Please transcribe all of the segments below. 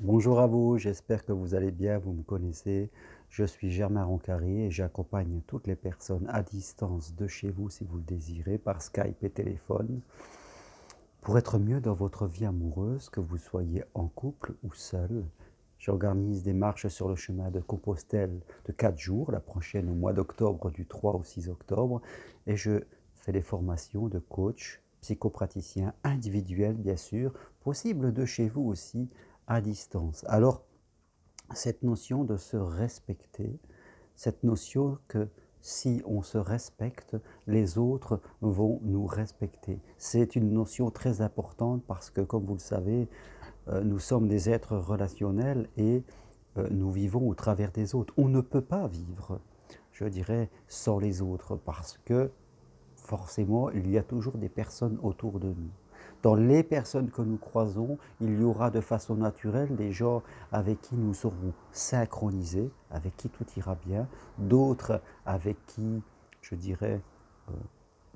Bonjour à vous, j'espère que vous allez bien, vous me connaissez. Je suis Germain Roncary et j'accompagne toutes les personnes à distance de chez vous si vous le désirez, par Skype et téléphone, pour être mieux dans votre vie amoureuse, que vous soyez en couple ou seul. J'organise des marches sur le chemin de Compostelle de 4 jours, la prochaine au mois d'octobre, du 3 au 6 octobre, et je fais des formations de coach, psychopraticien individuel bien sûr, possible de chez vous aussi, à distance. Alors, cette notion de se respecter, cette notion que si on se respecte, les autres vont nous respecter. C'est une notion très importante parce que, comme vous le savez, nous sommes des êtres relationnels et nous vivons au travers des autres. On ne peut pas vivre, je dirais, sans les autres parce que forcément, il y a toujours des personnes autour de nous. Dans les personnes que nous croisons, il y aura de façon naturelle des gens avec qui nous serons synchronisés, avec qui tout ira bien, d'autres avec qui, je dirais, euh,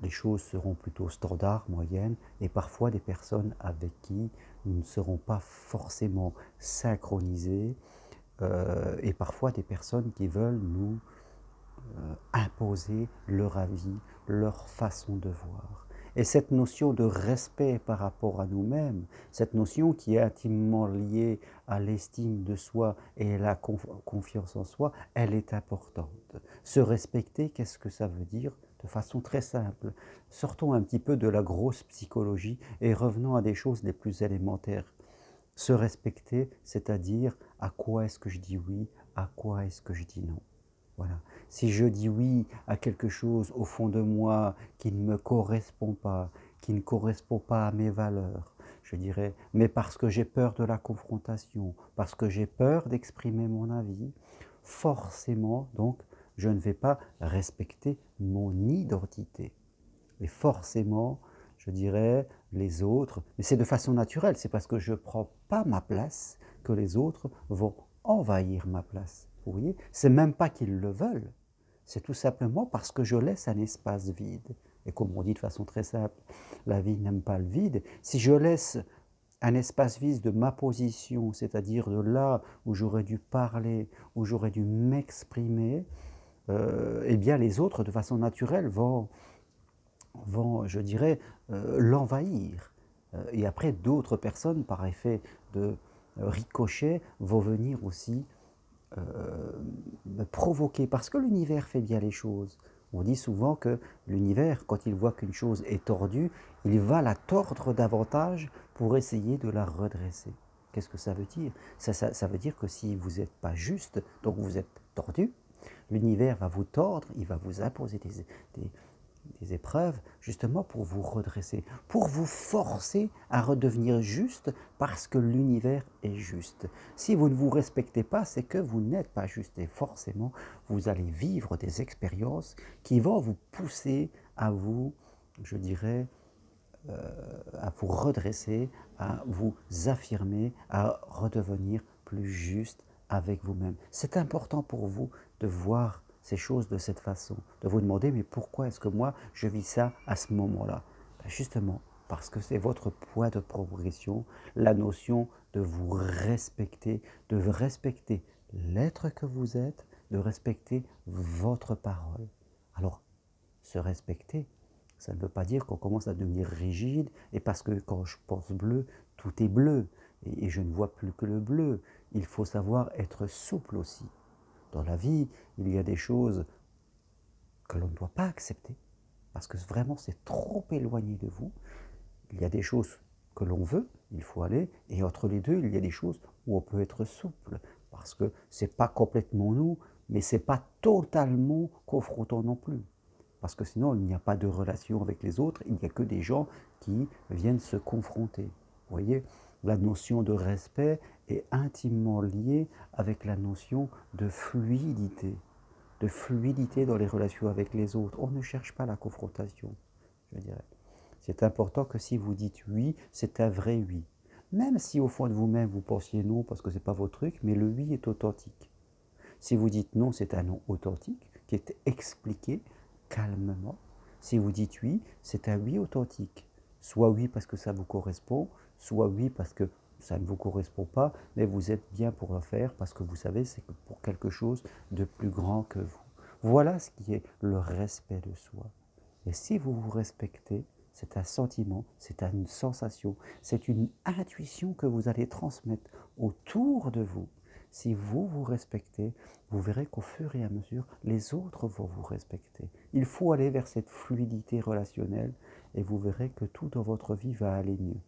les choses seront plutôt standards, moyennes, et parfois des personnes avec qui nous ne serons pas forcément synchronisés, et parfois des personnes qui veulent nous imposer leur avis, leur façon de voir. Et cette notion de respect par rapport à nous-mêmes, cette notion qui est intimement liée à l'estime de soi et à la confiance en soi, elle est importante. Se respecter, qu'est-ce que ça veut dire? De façon très simple. Sortons un petit peu de la grosse psychologie et revenons à des choses les plus élémentaires. Se respecter, c'est-à-dire à quoi est-ce que je dis oui, à quoi est-ce que je dis non. Voilà. Si je dis oui à quelque chose au fond de moi qui ne me correspond pas, qui ne correspond pas à mes valeurs, je dirais, mais parce que j'ai peur de la confrontation, parce que j'ai peur d'exprimer mon avis, forcément, donc, je ne vais pas respecter mon identité. Et forcément, je dirais, les autres, mais c'est de façon naturelle, c'est parce que je ne prends pas ma place que les autres vont envahir ma place. Vous voyez? C'est même pas qu'ils le veulent, c'est tout simplement parce que je laisse un espace vide. Et comme on dit de façon très simple, la vie n'aime pas le vide. Si je laisse un espace vide de ma position, c'est-à-dire de là où j'aurais dû parler, où j'aurais dû m'exprimer, eh bien les autres, de façon naturelle, vont, je dirais, l'envahir. Et après, d'autres personnes, par effet de ricochet, vont venir aussi me provoquer, parce que l'univers fait bien les choses. On dit souvent que l'univers, quand il voit qu'une chose est tordue, il va la tordre davantage pour essayer de la redresser. Qu'est-ce que ça veut dire? Ça veut dire que si vous n'êtes pas juste, donc vous êtes tordu, l'univers va vous tordre, il va vous imposer des, des épreuves, justement pour vous redresser, pour vous forcer à redevenir juste parce que l'univers est juste. Si vous ne vous respectez pas, c'est que vous n'êtes pas juste et forcément, vous allez vivre des expériences qui vont vous pousser à vous, je dirais, à vous redresser, à vous affirmer, à redevenir plus juste avec vous-même. C'est important pour vous de voir ces choses de cette façon, de vous demander mais pourquoi est-ce que moi je vis ça à ce moment-là? Ben justement parce que c'est votre point de progression, la notion de vous respecter, de respecter l'être que vous êtes, de respecter votre parole. Alors, se respecter, ça ne veut pas dire qu'on commence à devenir rigide, et parce que quand je pense bleu, tout est bleu, et je ne vois plus que le bleu. Il faut savoir être souple aussi. Dans la vie, il y a des choses que l'on ne doit pas accepter, parce que vraiment c'est trop éloigné de vous. Il y a des choses que l'on veut, il faut aller, et entre les deux, il y a des choses où on peut être souple, parce que c'est pas complètement nous, mais c'est pas totalement confrontant non plus. Parce que sinon, il n'y a pas de relation avec les autres, il n'y a que des gens qui viennent se confronter. Vous voyez, la notion de respect est intimement liée avec la notion de fluidité dans les relations avec les autres. On ne cherche pas la confrontation, je dirais. C'est important que si vous dites oui, c'est un vrai oui. Même si au fond de vous-même vous pensiez non parce que ce n'est pas votre truc, mais le oui est authentique. Si vous dites non, c'est un non authentique qui est expliqué calmement. Si vous dites oui, c'est un oui authentique. Soit oui parce que ça vous correspond, soit oui parce que ça ne vous correspond pas, mais vous êtes bien pour le faire parce que vous savez, c'est que pour quelque chose de plus grand que vous. Voilà ce qui est le respect de soi. Et si vous vous respectez, c'est un sentiment, c'est une sensation, c'est une intuition que vous allez transmettre autour de vous. Si vous vous respectez, vous verrez qu'au fur et à mesure, les autres vont vous respecter. Il faut aller vers cette fluidité relationnelle et vous verrez que tout dans votre vie va aller mieux,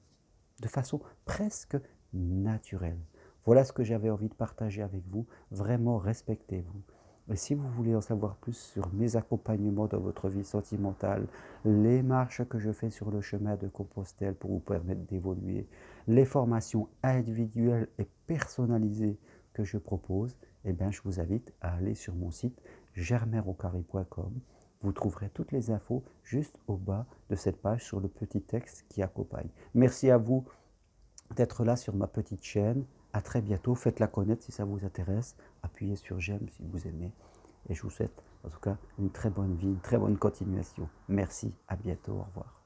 de façon presque naturelle. Voilà ce que j'avais envie de partager avec vous. Vraiment, respectez-vous. Et si vous voulez en savoir plus sur mes accompagnements dans votre vie sentimentale, les marches que je fais sur le chemin de Compostelle pour vous permettre d'évoluer, les formations individuelles et personnalisées que je propose, eh bien, je vous invite à aller sur mon site germainrocari.com. Vous trouverez toutes les infos juste au bas de cette page sur le petit texte qui accompagne. Merci à vous d'être là sur ma petite chaîne. À très bientôt. Faites-la connaître si ça vous intéresse. Appuyez sur j'aime si vous aimez. Et je vous souhaite en tout cas une très bonne vie, une très bonne continuation. Merci, à bientôt, au revoir.